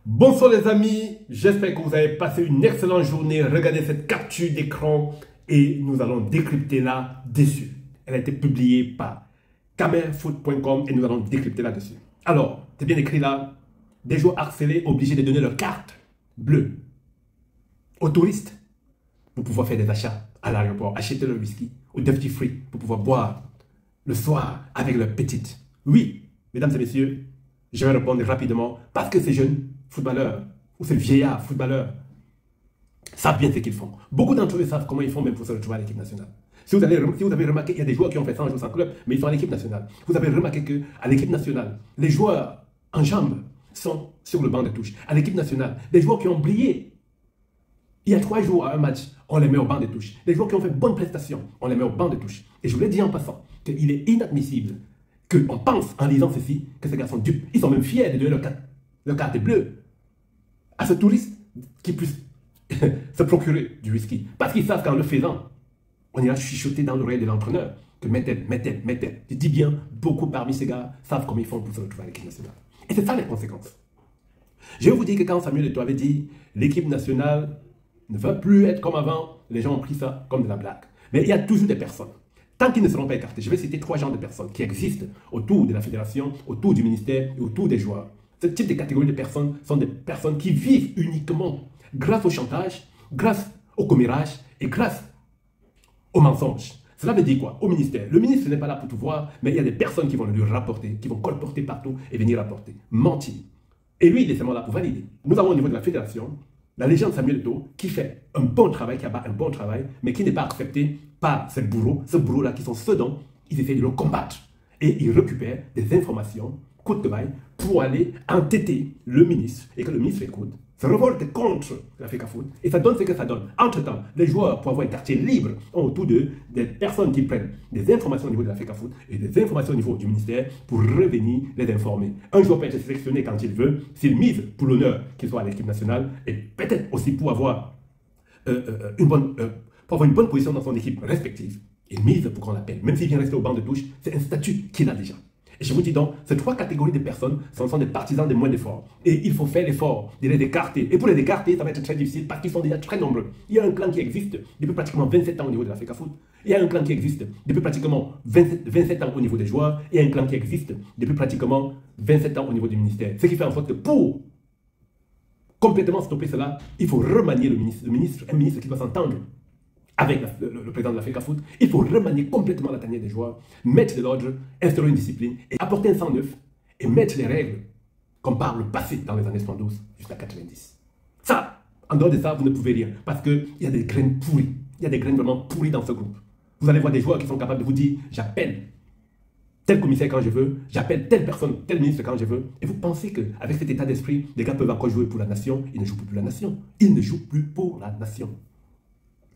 Bonsoir les amis, j'espère que vous avez passé une excellente journée. Regardez cette capture d'écran et nous allons décrypter là-dessus. Elle a été publiée par camerfoot.com et nous allons décrypter là-dessus. Alors, c'est bien écrit là, des joueurs harcelés obligés de donner leur carte bleue aux touristes pour pouvoir faire des achats à l'aéroport, acheter leur whisky ou duty free pour pouvoir boire le soir avec leur petite. Oui, mesdames et messieurs, je vais répondre rapidement parce que ces jeunes footballeurs ou ces vieillards footballeurs savent bien ce qu'ils font. Beaucoup d'entre eux savent comment ils font même pour se retrouver à l'équipe nationale. Si vous avez remarqué, il y a des joueurs qui ont fait 100 jours sans club, mais ils sont à l'équipe nationale. Vous avez remarqué qu'à l'équipe nationale, les joueurs en jambes sont sur le banc de touche. À l'équipe nationale, les joueurs qui ont brillé il y a 3 jours à un match, on les met au banc de touche. Les joueurs qui ont fait bonne prestation, on les met au banc de touche. Et je vous l'ai dit en passant, qu'il est inadmissible qu'on pense en lisant ceci que ces gars sont dupes. Ils sont même fiers de donner leur carte bleue à ce touriste qui puisse se procurer du whisky. Parce qu'ils savent qu'en le faisant, on ira chuchoter dans l'oreille de l'entraîneur que mettez. Je dis bien, beaucoup parmi ces gars savent comment ils font pour se retrouver à l'équipe nationale. Et c'est ça les conséquences. Je vais vous dire que quand Samuel Eto'o avait dit l'équipe nationale ne va plus être comme avant, les gens ont pris ça comme de la blague. Mais il y a toujours des personnes, tant qu'ils ne seront pas écartés, je vais citer 3 genres de personnes qui existent autour de la fédération, autour du ministère et autour des joueurs. Ce type de catégorie de personnes sont des personnes qui vivent uniquement grâce au chantage, grâce au commérage et grâce au mensonge. Cela veut dire quoi? Au ministère. Le ministre n'est pas là pour tout voir, mais il y a des personnes qui vont lui rapporter, qui vont colporter partout et venir rapporter. Mentir. Et lui, il est seulement là pour valider. Nous avons au niveau de la fédération la légende Samuel Eto'o qui fait un bon travail, qui abat un bon travail, mais qui n'est pas accepté par ce bourreau-là qui sont ceux dont ils essaient de le combattre. Et ils récupèrent des informations, coûte que vaille, pour aller entêter le ministre, et que le ministre écoute, se révolte contre l'Africa Foot, et ça donne ce que ça donne. Entre-temps, les joueurs, pour avoir un quartier libre, ont autour d'eux des personnes qui prennent des informations au niveau de l'Africa Foot et des informations au niveau du ministère pour revenir les informer. Un joueur peut être sélectionné quand il veut, s'il mise pour l'honneur qu'il soit à l'équipe nationale, et peut-être aussi pour avoir une bonne position dans son équipe respective. Il mise pour qu'on l'appelle. Même s'il vient rester au banc de touche, c'est un statut qu'il a déjà. Et je vous dis donc, ces 3 catégories de personnes sont des partisans des moins d'efforts. Et il faut faire l'effort de les écarter. Et pour les écarter, ça va être très difficile parce qu'ils sont déjà très nombreux. Il y a un clan qui existe depuis pratiquement 27 ans au niveau de l'Africa Foot. Il y a un clan qui existe depuis pratiquement 27 ans au niveau des joueurs. Et il y a un clan qui existe depuis pratiquement 27 ans au niveau du ministère. Ce qui fait en sorte que pour complètement stopper cela, il faut remanier un ministre qui doit s'entendre avec le président de l'Africa Foot. Il faut remanier complètement la tanière des joueurs, mettre de l'ordre, instaurer une discipline, et apporter un sang neuf, et mettre les règles comme par le passé dans les années 72 jusqu'à 90. Ça, en dehors de ça, vous ne pouvez rien, parce qu'il y a des graines pourries. Il y a des graines vraiment pourries dans ce groupe. Vous allez voir des joueurs qui sont capables de vous dire, j'appelle tel commissaire quand je veux, j'appelle telle personne, tel ministre quand je veux. Et vous pensez qu'avec cet état d'esprit, les gars peuvent encore jouer pour la nation. Ils ne jouent plus pour la nation. Ils ne jouent plus pour la nation.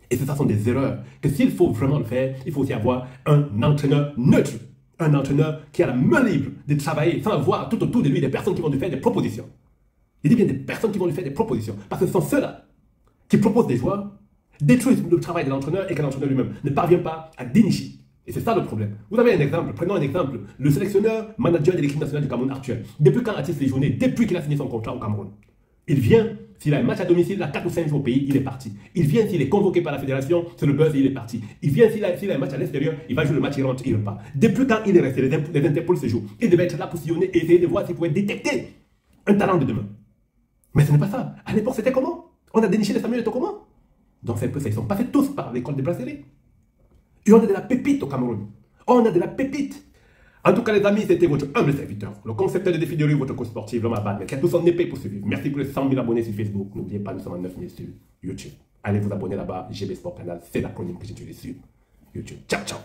Et ça sont des erreurs. Que s'il faut vraiment le faire, il faut aussi avoir un entraîneur neutre. Un entraîneur qui a la main libre de travailler sans avoir tout autour de lui des personnes qui vont lui faire des propositions. Il dit bien des personnes qui vont lui faire des propositions. Parce que ce sont ceux-là qui proposent des joueurs, détruisent le travail de l'entraîneur et que l'entraîneur lui-même ne parvient pas à dénicher. Et c'est ça le problème. Vous avez un exemple, prenons un exemple. Le sélectionneur manager de l'équipe nationale du Cameroun actuel. Depuis quand a-t-il séjourné? Depuis qu'il a signé son contrat au Cameroun. Il vient, s'il a un match à domicile, il a 4 ou 5 jours au pays, il est parti. Il vient s'il est convoqué par la fédération, c'est le buzz, il est parti. Il vient s'il a un match à l'extérieur, il va jouer le match, il rentre, il repart. Depuis quand il est resté, les Interpol ce jour, il devait être là pour sillonner et essayer de voir s'il pouvait détecter un talent de demain. Mais ce n'est pas ça. À l'époque, c'était comment? On a déniché les Samuel Eto'o comment? Donc c'est un peu ça, ils sont passés tous par l'école de bracelet. Et on a de la pépite au Cameroun. On a de la pépite. En tout cas, les amis, c'était votre humble serviteur, le concepteur de défi de rue, votre coach sportif, l'homme à battre, mais qui a tout son épée pour suivre. Merci pour les 100 000 abonnés sur Facebook. N'oubliez pas, nous sommes à 9 000 sur YouTube. Allez vous abonner là-bas. GB Sport Canal, c'est l'acronyme que j'utilise sur YouTube. Ciao, ciao.